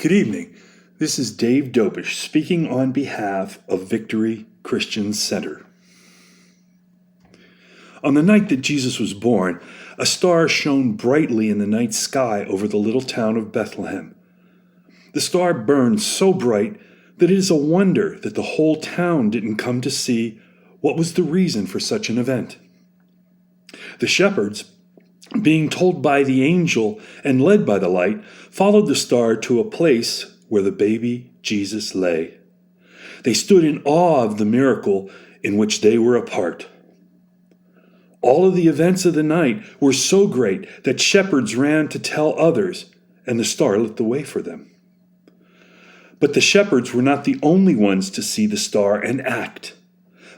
Good evening. This is Dave Dobish speaking on behalf of Victory Christian Center. On the night that Jesus was born, a star shone brightly in the night sky over the little town of Bethlehem. The star burned so bright that it is a wonder that the whole town didn't come to see what was the reason for such an event. The shepherds, being told by the angel and led by the light, followed the star to a place where the baby Jesus lay. They stood in awe of the miracle in which they were a part. All of the events of the night were so great that shepherds ran to tell others, and the star lit the way for them. But the shepherds were not the only ones to see the star and act.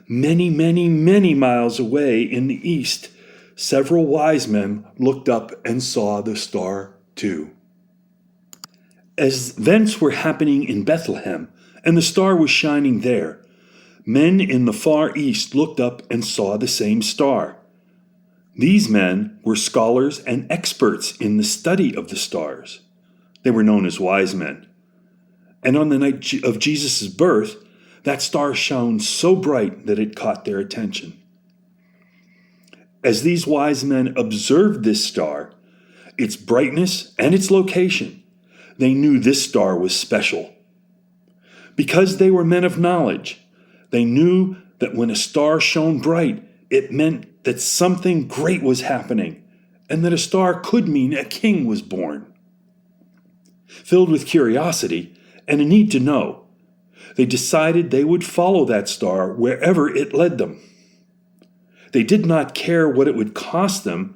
Many, many, many miles away in the east, several wise men looked up and saw the star too. As events were happening in Bethlehem, and the star was shining there, men in the far east looked up and saw the same star. These men were scholars and experts in the study of the stars. They were known as wise men. And on the night of Jesus' birth, that star shone so bright that it caught their attention. As these wise men observed this star, its brightness and its location, they knew this star was special. Because they were men of knowledge, they knew that when a star shone bright, it meant that something great was happening, and that a star could mean a king was born. Filled with curiosity and a need to know, they decided they would follow that star wherever it led them. They did not care what it would cost them,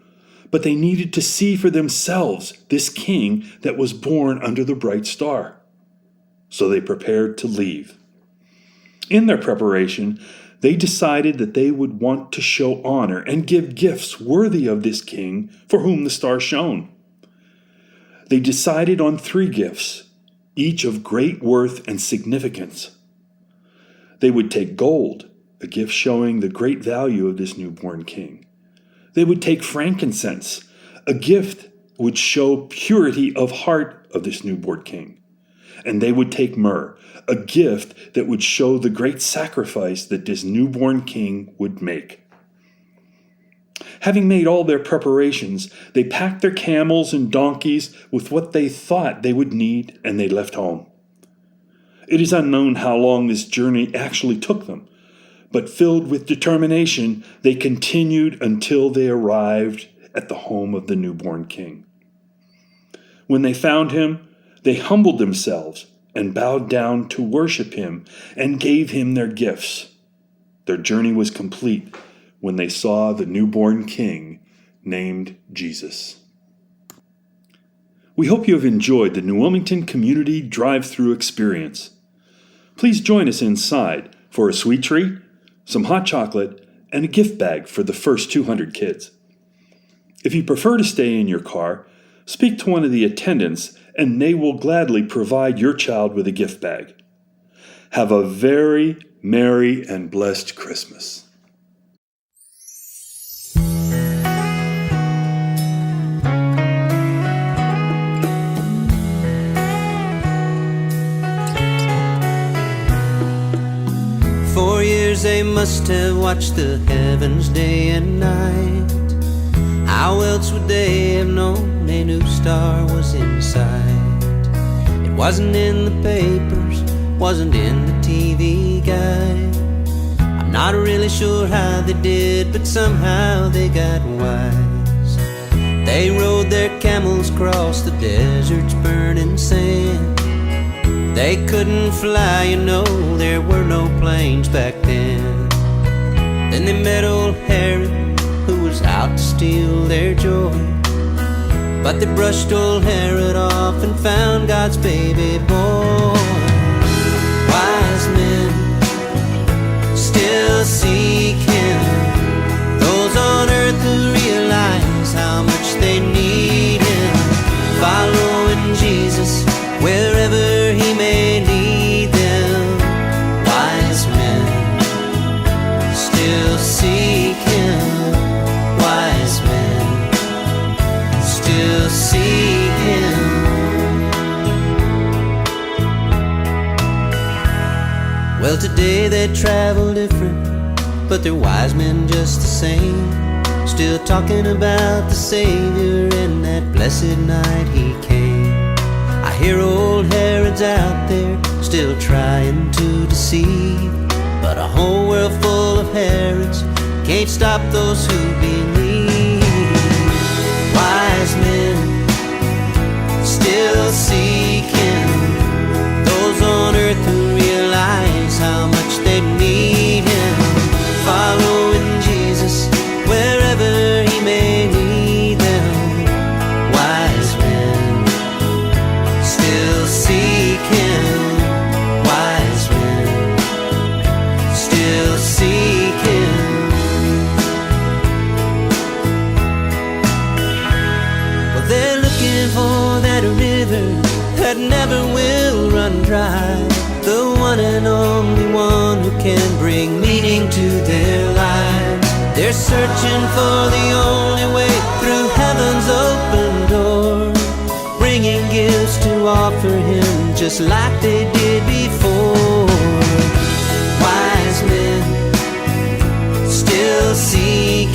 but they needed to see for themselves this king that was born under the bright star. So they prepared to leave. In their preparation, they decided that they would want to show honor and give gifts worthy of this king for whom the star shone. They decided on 3 gifts, each of great worth and significance. They would take gold, a gift showing the great value of this newborn king. They would take frankincense, a gift would show purity of heart of this newborn king. And they would take myrrh, a gift that would show the great sacrifice that this newborn king would make. Having made all their preparations, they packed their camels and donkeys with what they thought they would need, and they left home. It is unknown how long this journey actually took them, but filled with determination, they continued until they arrived at the home of the newborn king. When they found him, they humbled themselves and bowed down to worship him and gave him their gifts. Their journey was complete when they saw the newborn king named Jesus. We hope you have enjoyed the New Wilmington Community Drive-Thru experience. Please join us inside for a sweet treat, some hot chocolate, and a gift bag for the first 200 kids. If you prefer to stay in your car, speak to one of the attendants and they will gladly provide your child with a gift bag. Have a very merry and blessed Christmas. They must have watched the heavens day and night. How else would they have known a new star was in sight? It wasn't in the papers, wasn't in the TV guide. I'm not really sure how they did, but somehow they got wise. They rode their camels across the desert's burning sand. They couldn't fly, you know, there were no planes back then. Then they met old Herod, who was out to steal their joy. But they brushed old Herod off and found God's baby boy. Wise men still seek him, those on earth who realize how much they need him. Following Jesus wherever he may lead them. Wise men still seek him. Wise men still seek him. Well, today they travel different, but they're wise men just the same. Still talking about the Savior and that blessed night he came. I hear old Herod's out there still trying to deceive, but a whole world full of Herods can't stop those who believe. Wise men still seeking, those on earth who realize how much they need him, following Jesus wherever he may lead them. Wise men still seeking, wise men still seeking. Well, they're looking for that river that never will run dry, the one and only one who can bring meaning to their lives. They're searching for the only way through heaven's open door, bringing gifts to offer him just like they did before. Wise men still seek